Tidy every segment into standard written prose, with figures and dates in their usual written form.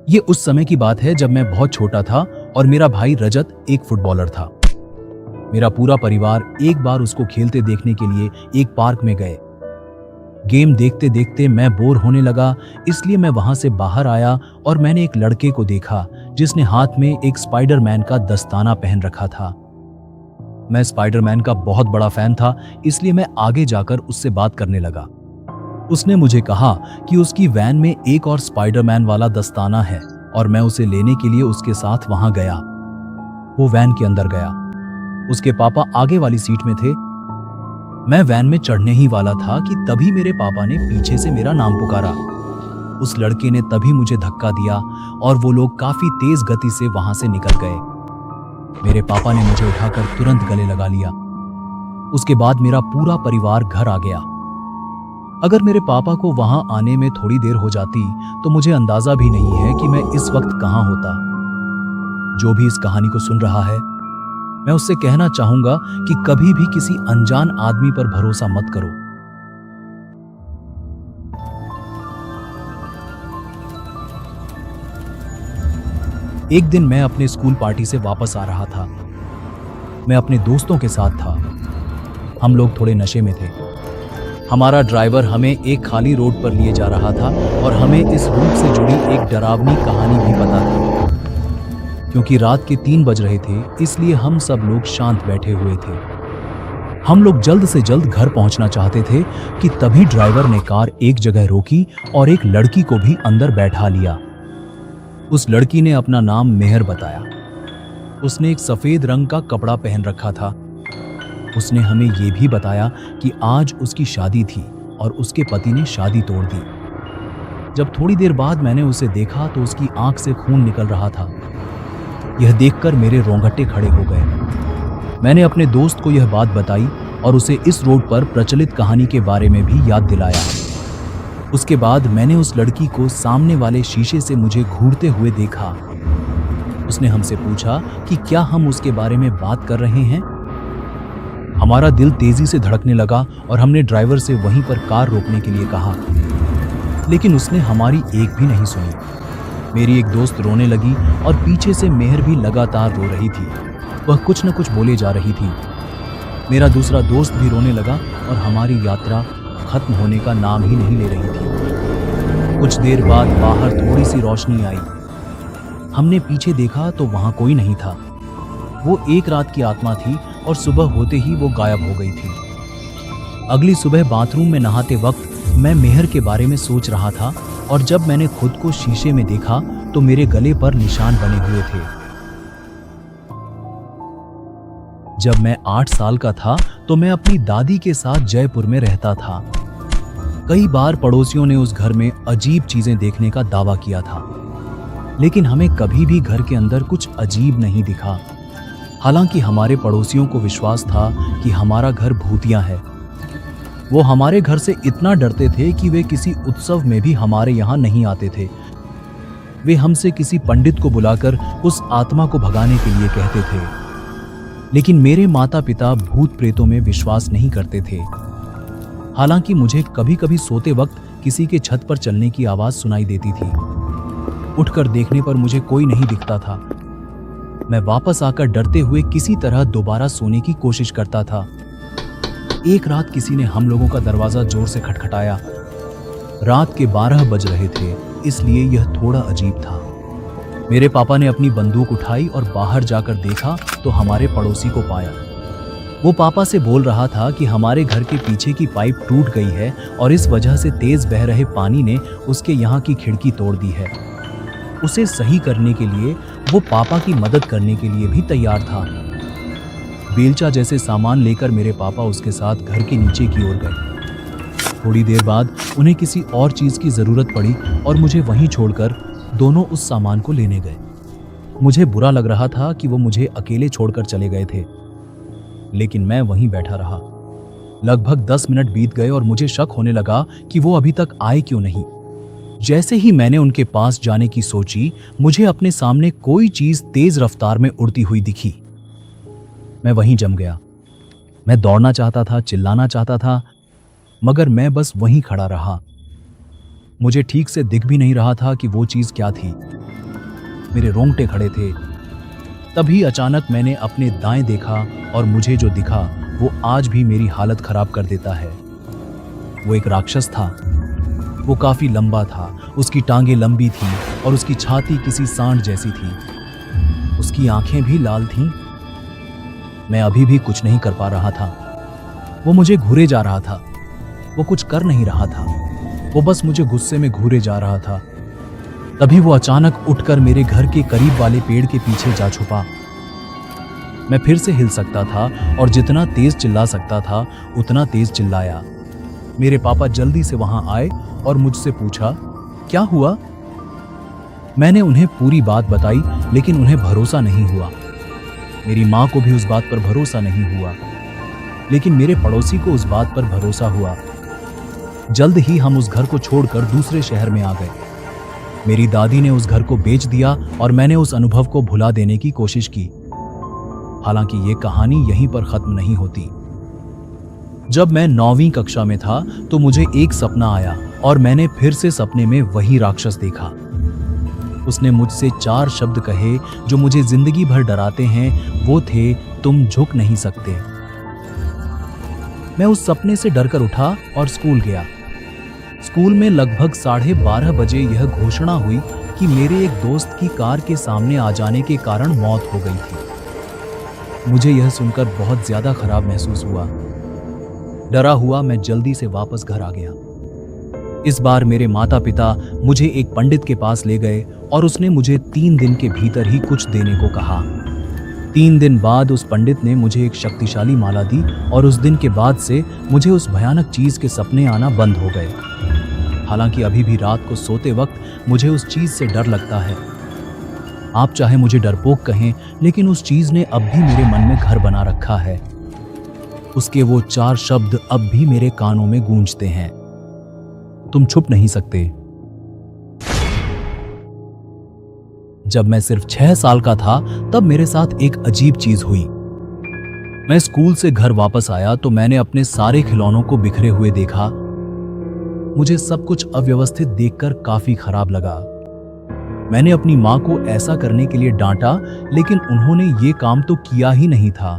ये उस समय की बात है जब मैं बहुत छोटा था और मेरा भाई रजत एक फुटबॉलर था। मेरा पूरा परिवार एक बार उसको खेलते देखने के लिए एक पार्क में गए। गेम देखते देखते मैं बोर होने लगा, इसलिए मैं वहां से बाहर आया और मैंने एक लड़के को देखा जिसने हाथ में एक स्पाइडरमैन का दस्ताना पहन रखा था। मैं स्पाइडरमैन का बहुत बड़ा फैन था, इसलिए मैं आगे जाकर उससे बात करने लगा। उसने मुझे कहा कि उसकी वैन में एक और स्पाइडरमैन वाला दस्ताना है और मैं उसे लेने के लिए उसके साथ वहां गया। वो वैन के अंदर गया। उसके पापा आगे वाली सीट में थे। मैं वैन में चढ़ने ही वाला था कि तभी मेरे पापा ने पीछे से मेरा नाम पुकारा। उस लड़के ने तभी मुझे धक्का दिया और वो लोग काफी तेज गति से वहां से निकल गए। मेरे पापा ने मुझे उठाकर तुरंत गले लगा लिया। उसके बाद मेरा पूरा परिवार घर आ गया। अगर मेरे पापा को वहां आने में थोड़ी देर हो जाती तो मुझे अंदाजा भी नहीं है कि मैं इस वक्त कहां होता। जो भी इस कहानी को सुन रहा है, मैं उससे कहना चाहूंगा कि कभी भी किसी अनजान आदमी पर भरोसा मत करो। एक दिन मैं अपने स्कूल पार्टी से वापस आ रहा था। मैं अपने दोस्तों के साथ था। हम लोग थोड़े नशे में थे। हमारा ड्राइवर हमें एक खाली रोड पर लिए जा रहा था और हमें इस रूट से जुड़ी एक डरावनी कहानी भी पता थी। क्योंकि रात के 3 बज रहे थे, इसलिए हम सब लोग शांत बैठे हुए थे। हम लोग जल्द से जल्द घर पहुंचना चाहते थे कि तभी ड्राइवर ने कार एक जगह रोकी और एक लड़की को भी अंदर बैठा लिया। उस लड़की ने अपना नाम मेहर बताया। उसने एक सफेद रंग का कपड़ा पहन रखा था। उसने हमें यह भी बताया कि आज उसकी शादी थी और उसके पति ने शादी तोड़ दी। जब थोड़ी देर बाद मैंने उसे देखा तो उसकी आंख से खून निकल रहा था। यह देखकर मेरे रोंगटे खड़े हो गए। मैंने अपने दोस्त को यह बात बताई और उसे इस रोड पर प्रचलित कहानी के बारे में भी याद दिलाया। उसके बाद मैंने उस लड़की को सामने वाले शीशे से मुझे घूरते हुए देखा। उसने हमसे पूछा कि क्या हम उसके बारे में बात कर रहे हैं। हमारा दिल तेजी से धड़कने लगा और हमने ड्राइवर से वहीं पर कार रोकने के लिए कहा, लेकिन उसने हमारी एक भी नहीं सुनी। मेरी एक दोस्त रोने लगी और पीछे से मेहर भी लगातार रो रही थी। वह कुछ न कुछ बोले जा रही थी। मेरा दूसरा दोस्त भी रोने लगा और हमारी यात्रा खत्म होने का नाम ही नहीं ले रही थी। कुछ देर बाद बाहर थोड़ी सी रोशनी आई। हमने पीछे देखा तो वहां कोई नहीं था। वो एक रात की आत्मा थी और सुबह होते ही वो गायब हो गई थी। अगली सुबह बाथरूम में नहाते वक्त मैं मेहर के बारे में सोच रहा था और जब मैंने खुद को शीशे में देखा तो मेरे गले पर निशान बने हुए थे। जब मैं 8 साल का था तो मैं अपनी दादी के साथ जयपुर में रहता था। कई बार पड़ोसियों ने उस घर में अजीब चीजें देखने का दावा किया था, लेकिन हमें कभी भी घर के अंदर कुछ अजीब नहीं दिखा। हालांकि हमारे पड़ोसियों को विश्वास था कि हमारा घर भूतिया है। वो हमारे घर से इतना डरते थे कि वे किसी उत्सव में भी हमारे यहाँ नहीं आते थे। वे हमसे किसी पंडित को बुलाकर उस आत्मा को भगाने के लिए कहते थे। लेकिन मेरे माता पिता भूत प्रेतों में विश्वास नहीं करते थे। हालांकि मुझे कभी कभी सोते वक्त किसी के छत पर चलने की आवाज सुनाई देती थी। उठकर देखने पर मुझे कोई नहीं दिखता था। मैं वापस आकर डरते हुए किसी तरह दोबारा सोने की कोशिश करता था। एक रात किसी ने हम लोगों का दरवाजा जोर से खटखटाया। रात के 12 बज रहे थे, इसलिए यह थोड़ा अजीब था। मेरे पापा ने अपनी बंदूक उठाई और बाहर जाकर देखा तो हमारे पड़ोसी को पाया। वो पापा से बोल रहा था कि हमारे घर के पीछे की पाइप टूट गई है और इस वजह से तेज बह रहे पानी ने उसके यहाँ की खिड़की तोड़ दी है। उसे सही करने के लिए वो पापा की मदद करने के लिए भी तैयार था। बेलचा जैसे सामान लेकर मेरे पापा उसके साथ घर के नीचे की ओर गए। थोड़ी देर बाद उन्हें किसी और चीज की जरूरत पड़ी और मुझे वहीं छोड़कर दोनों उस सामान को लेने गए। मुझे बुरा लग रहा था कि वो मुझे अकेले छोड़कर चले गए थे, लेकिन मैं वहीं बैठा रहा। लगभग 10 मिनट बीत गए और मुझे शक होने लगा कि वो अभी तक आए क्यों नहीं। जैसे ही मैंने उनके पास जाने की सोची, मुझे अपने सामने कोई चीज तेज रफ्तार में उड़ती हुई दिखी। मैं वहीं जम गया। मैं दौड़ना चाहता था, चिल्लाना चाहता था, मगर मैं बस वहीं खड़ा रहा। मुझे ठीक से दिख भी नहीं रहा था कि वो चीज क्या थी। मेरे रोंगटे खड़े थे। तभी अचानक मैंने अपने दाएं देखा और मुझे जो दिखा वो आज भी मेरी हालत खराब कर देता है। वो एक राक्षस था। वो काफी लंबा था, उसकी टांगें लंबी थीं और उसकी छाती किसी सांड जैसी थी। उसकी आंखें भी लाल थीं। मैं अभी भी कुछ नहीं कर पा रहा था। वो मुझे घूरे जा रहा था। वो कुछ कर नहीं रहा था। वो बस मुझे गुस्से में घूरे जा रहा था। तभी वो अचानक उठकर मेरे घर के करीब वाले पेड़ के पीछे जा छुपा। मैं फिर से हिल सकता था और जितना तेज चिल्ला सकता था उतना तेज चिल्लाया। मेरे पापा जल्दी से वहां आए और मुझसे पूछा, क्या हुआ? मैंने उन्हें पूरी बात बताई, लेकिन उन्हें भरोसा नहीं हुआ। मेरी माँ को भी उस बात पर भरोसा नहीं हुआ, लेकिन मेरे पड़ोसी को उस बात पर भरोसा हुआ। जल्द ही हम उस घर को छोड़कर दूसरे शहर में आ गए। मेरी दादी ने उस घर को बेच दिया और मैंने उस अनुभव को भुला देने की कोशिश की। हालांकि ये कहानी यहीं पर खत्म नहीं होती। जब मैं 9वीं कक्षा में था तो मुझे एक सपना आया और मैंने फिर से सपने में वही राक्षस देखा। उसने मुझसे 4 शब्द कहे जो मुझे जिंदगी भर डराते हैं। वो थे, तुम झुक नहीं सकते। मैं उस सपने से डरकर उठा और स्कूल गया। स्कूल में लगभग 12:30 बजे यह घोषणा हुई कि मेरे एक दोस्त की कार के सामने आ जाने के कारण मौत हो गई थी। मुझे यह सुनकर बहुत ज्यादा खराब महसूस हुआ। डरा हुआ मैं जल्दी से वापस घर आ गया। इस बार मेरे माता पिता मुझे एक पंडित के पास ले गए और उसने मुझे 3 दिन के भीतर ही कुछ देने को कहा। 3 दिन बाद उस पंडित ने मुझे एक शक्तिशाली माला दी और उस दिन के बाद से मुझे उस भयानक चीज के सपने आना बंद हो गए। हालांकि अभी भी रात को सोते वक्त मुझे उस चीज से डर लगता है। आप चाहे मुझे डरपोक कहें, लेकिन उस चीज ने अब भी मेरे मन में घर बना रखा है। उसके वो 4 शब्द अब भी मेरे कानों में गूंजते हैं, तुम छुप नहीं सकते। जब मैं सिर्फ 6 साल का था तब मेरे साथ एक अजीब चीज हुई। मैं स्कूल से घर वापस आया तो मैंने अपने सारे खिलौनों को बिखरे हुए देखा। मुझे सब कुछ अव्यवस्थित देखकर काफी खराब लगा। मैंने अपनी माँ को ऐसा करने के लिए डांटा, लेकिन उन्होंने ये काम तो किया ही नहीं था।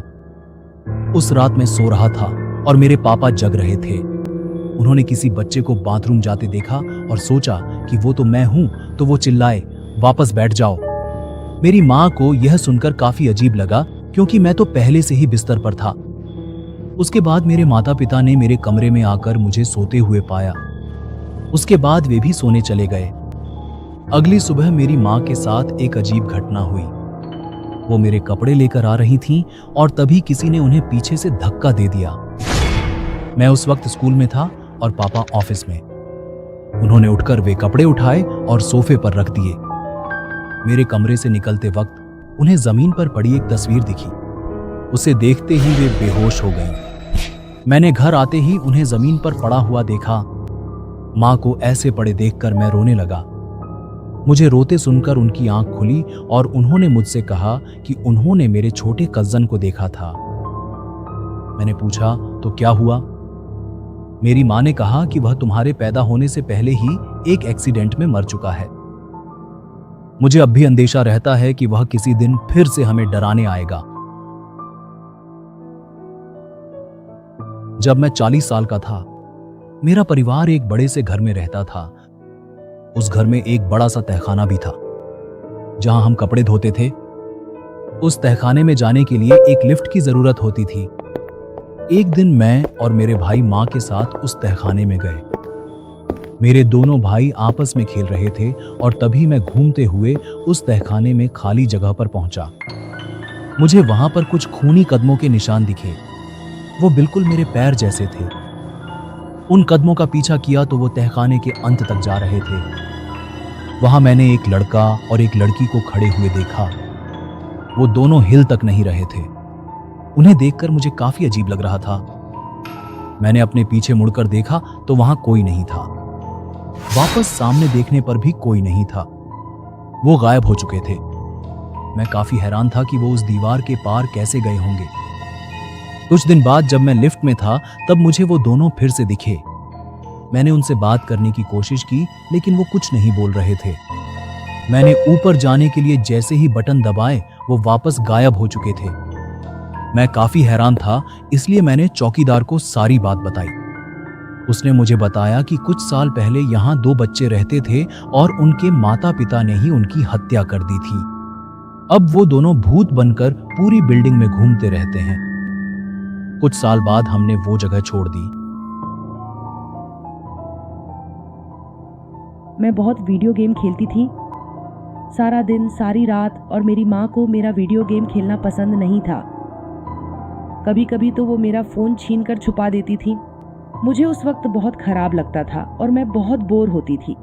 उस रात मैं सो रहा था और मेरे पापा जग रहे थे। उन्होंने किसी बच्चे को बाथरूम जाते देखा और सोचा कि वो तो मैं हूं, तो वो चिल्लाए, वापस बैठ जाओ। मेरी माँ को यह सुनकर काफी अजीब लगा, क्योंकि मैं तो पहले से ही बिस्तर पर था। उसके बाद मेरे माता पिता ने मेरे कमरे में आकर मुझे सोते हुए पाया। उसके बाद वे भी सोने चले गए। अगली सुबह मेरी माँ के साथ एक अजीब घटना हुई। वो मेरे कपड़े लेकर आ रही थीं और तभी किसी ने उन्हें पीछे से धक्का दे दिया। मैं उस वक्त स्कूल में था और पापा ऑफिस में। उन्होंने उठकर वे कपड़े उठाए और सोफे पर रख दिए। मेरे कमरे से निकलते वक्त उन्हें जमीन पर पड़ी एक तस्वीर दिखी। उसे देखते ही वे बेहोश हो गईं। मैंने घर आते ही उन्हें जमीन पर पड़ा हुआ देखा। माँ को ऐसे पड़े देखकर मैं रोने लगा। मुझे रोते सुनकर उनकी आंख खुली और उन्होंने मुझसे कहा कि उन्होंने मेरे छोटे कज़न को देखा था। मैंने पूछा, तो क्या हुआ? मेरी माँ ने कहा कि वह तुम्हारे पैदा होने से पहले ही एक एक्सीडेंट में मर चुका है। मुझे अब भी अंदेशा रहता है कि वह किसी दिन फिर से हमें डराने आएगा। जब मैं 40 साल का था, मेरा परिवार एक बड़े से घर में रहता था। उस घर में एक बड़ा सा तहखाना भी था, जहां हम कपड़े धोते थे। उस तहखाने में जाने के लिए एक लिफ्ट की जरूरत होती थी। एक दिन मैं और मेरे भाई माँ के साथ उस तहखाने में गए। मेरे दोनों भाई आपस में खेल रहे थे और तभी मैं घूमते हुए उस तहखाने में खाली जगह पर पहुंचा। मुझे वहां पर कुछ खूनी कदमों के निशान दिखे। वो बिल्कुल मेरे पैर जैसे थे। उन कदमों का पीछा किया तो वो तहखाने के अंत तक जा रहे थे। वहां मैंने एक लड़का और एक लड़की को खड़े हुए देखा। वो दोनों हिल तक नहीं रहे थे। उन्हें देखकर मुझे काफी अजीब लग रहा था। मैंने अपने पीछे मुड़कर देखा तो वहां कोई नहीं था। वापस सामने देखने पर भी कोई नहीं था। वो गायब हो चुके थे। मैं काफी हैरान था कि वो उस दीवार के पार कैसे गए होंगे। कुछ दिन बाद जब मैं लिफ्ट में था तब मुझे वो दोनों फिर से दिखे। मैंने उनसे बात करने की कोशिश की, लेकिन वो कुछ नहीं बोल रहे थे। मैंने ऊपर जाने के लिए जैसे ही बटन दबाए, वो वापस गायब हो चुके थे। मैं काफी हैरान था, इसलिए मैंने चौकीदार को सारी बात बताई। उसने मुझे बताया कि कुछ साल पहले यहाँ 2 बच्चे रहते थे और उनके माता पिता ने ही उनकी हत्या कर दी थी। अब वो दोनों भूत बनकर पूरी बिल्डिंग में घूमते रहते हैं। कुछ साल बाद हमने वो जगह छोड़ दी। मैं बहुत वीडियो गेम खेलती थी, सारा दिन सारी रात, और मेरी माँ को मेरा वीडियो गेम खेलना पसंद नहीं था। कभी कभी तो वो मेरा फ़ोन छीन कर छुपा देती थी। मुझे उस वक्त बहुत ख़राब लगता था और मैं बहुत बोर होती थी।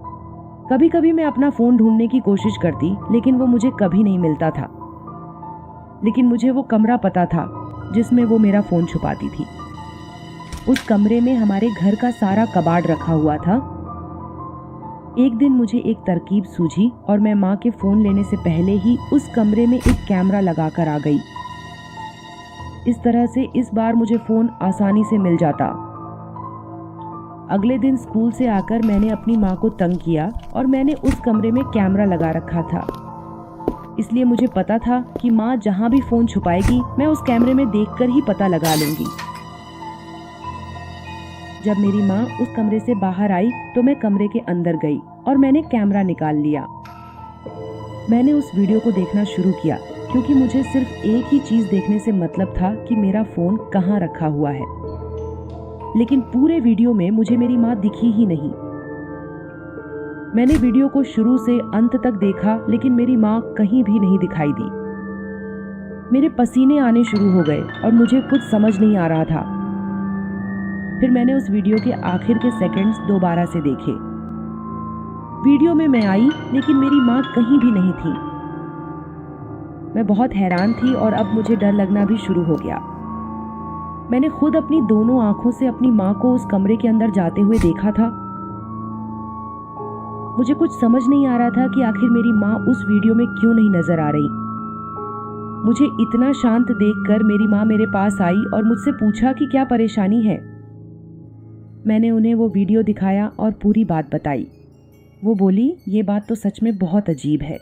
कभी कभी मैं अपना फ़ोन ढूंढने की कोशिश करती, लेकिन वो मुझे कभी नहीं मिलता था। लेकिन मुझे वो कमरा पता था जिसमें वो मेरा फ़ोन छुपाती थी। उस कमरे में हमारे घर का सारा कबाड़ रखा हुआ था। एक दिन मुझे एक तरकीब सूझी और मैं माँ के फ़ोन लेने से पहले ही उस कमरे में एक कैमरा लगाकर आ गई। इस तरह से इस बार मुझे फ़ोन आसानी से मिल जाता। अगले दिन स्कूल से आकर मैंने अपनी माँ को तंग किया और मैंने उस कमरे में कैमरा लगा रखा था। इसलिए मुझे पता था कि माँ जहाँ भी फ़ोन छुपाएगी, मैं उस कैमरे में देखकर ही पता लगा लूँगी। जब मेरी माँ उस कमरे से बाहर आई तो मैं कमरे के अंदर गई और मैंने कैमरा निकाल लिया। मैंने उस वीडियो को देखना शुरू किया, क्योंकि मुझे सिर्फ एक ही चीज़ देखने से मतलब था कि मेरा फ़ोन कहाँ रखा हुआ है। लेकिन पूरे वीडियो में मुझे मेरी माँ दिखी ही नहीं। मैंने वीडियो को शुरू से अंत तक देखा, लेकिन मेरी माँ कहीं भी नहीं दिखाई दी। मेरे पसीने आने शुरू हो गए और मुझे कुछ समझ नहीं आ रहा था। फिर मैंने उस वीडियो के आखिर के सेकंड्स दोबारा से देखे। वीडियो में मैं आई, लेकिन मेरी माँ कहीं भी नहीं थी। मैं बहुत हैरान थी और अब मुझे डर लगना भी शुरू हो गया। मैंने खुद अपनी दोनों आंखों से अपनी माँ को उस कमरे के अंदर जाते हुए देखा था। मुझे कुछ समझ नहीं आ रहा था कि आखिर मेरी माँ उस वीडियो में क्यों नहीं नजर आ रही। मुझे इतना शांत देखकर मेरी माँ मेरे पास आई और मुझसे पूछा कि क्या परेशानी है। मैंने उन्हें वो वीडियो दिखाया और पूरी बात बताई। वो बोली, ये बात तो सच में बहुत अजीब है।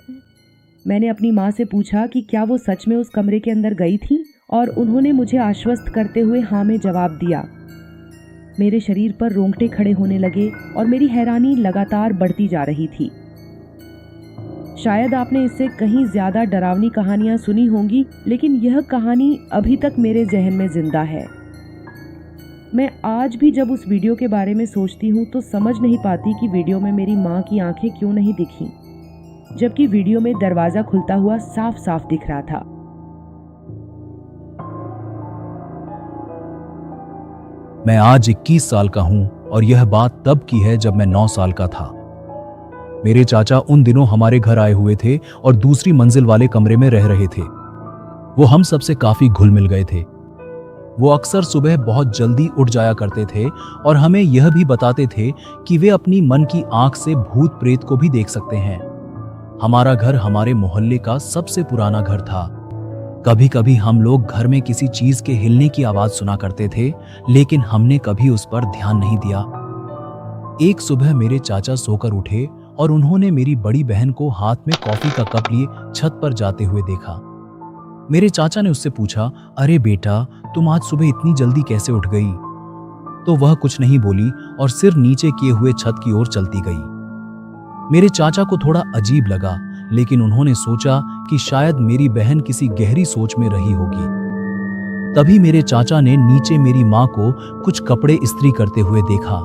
मैंने अपनी माँ से पूछा कि क्या वो सच में उस कमरे के अंदर गई थी, और उन्होंने मुझे आश्वस्त करते हुए हाँ में जवाब दिया। मेरे शरीर पर रोंगटे खड़े होने लगे और मेरी हैरानी लगातार बढ़ती जा रही थी। शायद आपने इससे कहीं ज़्यादा डरावनी कहानियाँ सुनी होंगी, लेकिन यह कहानी अभी तक मेरे जहन में जिंदा है। मैं आज भी जब उस वीडियो के बारे में सोचती हूँ तो समझ नहीं पाती कि वीडियो में मेरी माँ की आंखें क्यों नहीं दिखीं, जबकि वीडियो में दरवाज़ा खुलता हुआ साफ साफ दिख रहा था। मैं आज 21 साल का हूं और यह बात तब की है जब मैं 9 साल का था। मेरे चाचा उन दिनों हमारे घर आए हुए थे और दूसरी मंजिल वाले कमरे में रह रहे थे। वो हम सबसे काफी घुल मिल गए थे। वो अक्सर सुबह बहुत जल्दी उठ जाया करते थे और हमें यह भी बताते थे कि वे अपनी मन की आंख से भूत प्रेत को भी देख सकते हैं। हमारा घर हमारे मोहल्ले का सबसे पुराना घर था। कभी कभी हम लोग घर में किसी चीज के हिलने की आवाज सुना करते थे, लेकिन हमने कभी उस पर ध्यान नहीं दिया। एक सुबह मेरे चाचा सोकर उठे और उन्होंने मेरी बड़ी बहन को हाथ में कॉफी का कप लिए छत पर जाते हुए देखा। मेरे चाचा ने उससे पूछा, अरे बेटा, तुम आज सुबह इतनी जल्दी कैसे उठ गई? तो वह कुछ नहीं बोली और सिर नीचे किए हुए छत की ओर चलती गई। मेरे चाचा को थोड़ा अजीब लगा, लेकिन उन्होंने सोचा कि शायद मेरी बहन किसी गहरी सोच में रही होगी। तभी मेरे चाचा ने नीचे मेरी माँ को कुछ कपड़े इस्त्री करते हुए देखा।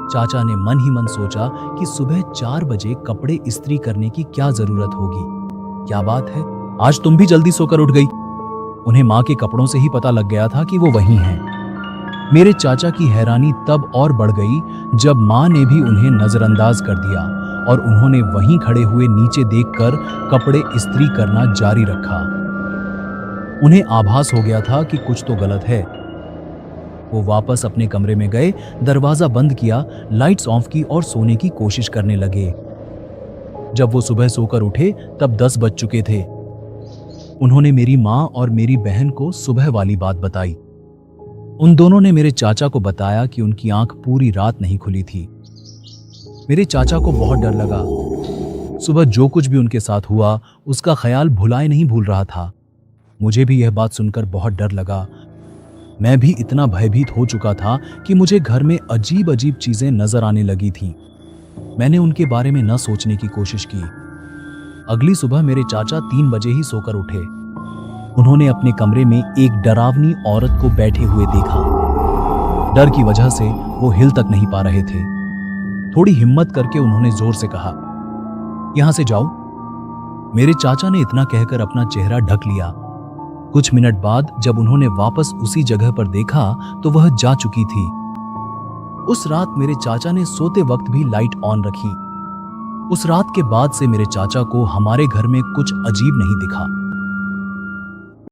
चाचा ने मन ही मन सोचा कि सुबह 4 बजे कपड़े इस्त्री करने की क्या जरूरत होगी। क्या बात है, आज तुम भी जल्दी सोकर उठ गई। उन्हें माँ के कपड़ों से ही पता लग गया था कि वो वही हैं। मेरे चाचा की हैरानी तब और बढ़ गई जब माँ ने भी उन्हें नजरअंदाज कर दिया और उन्होंने वहीं खड़े हुए नीचे देखकर कपड़े इस्त्री करना जारी रखा। उन्हें आभास हो गया था कि कुछ तो गलत है। वो वापस अपने कमरे में गए, दरवाजा बंद किया, लाइट्स ऑफ की और सोने की कोशिश करने लगे। जब वो सुबह सोकर उठे तब 10 बज चुके थे। उन्होंने मेरी माँ और मेरी बहन को सुबह वाली बात बताई। उन दोनों ने मेरे चाचा को बताया कि उनकी आंख पूरी रात नहीं खुली थी। मेरे चाचा को बहुत डर लगा। सुबह जो कुछ भी उनके साथ हुआ उसका ख्याल भुलाए नहीं भूल रहा था। मुझे भी यह बात सुनकर बहुत डर लगा। मैं भी इतना भयभीत हो चुका था कि मुझे घर में अजीब अजीब चीजें नजर आने लगी थीं। मैंने उनके बारे में न सोचने की कोशिश की। अगली सुबह मेरे चाचा 3 बजे ही सोकर उठे। उन्होंने अपने कमरे में एक डरावनी औरत को बैठे हुए देखा। डर की वजह से वो हिल तक नहीं पा रहे थे। थोड़ी हिम्मत करके उन्होंने जोर से कहा, यहां से जाओ। मेरे चाचा ने इतना कहकर अपना चेहरा ढक लिया। कुछ मिनट बाद जब उन्होंने वापस उसी जगह पर देखा तो वह जा चुकी थी। उस रात मेरे चाचा ने सोते वक्त भी लाइट ऑन रखी। उस रात के बाद से मेरे चाचा को हमारे घर में कुछ अजीब नहीं दिखा।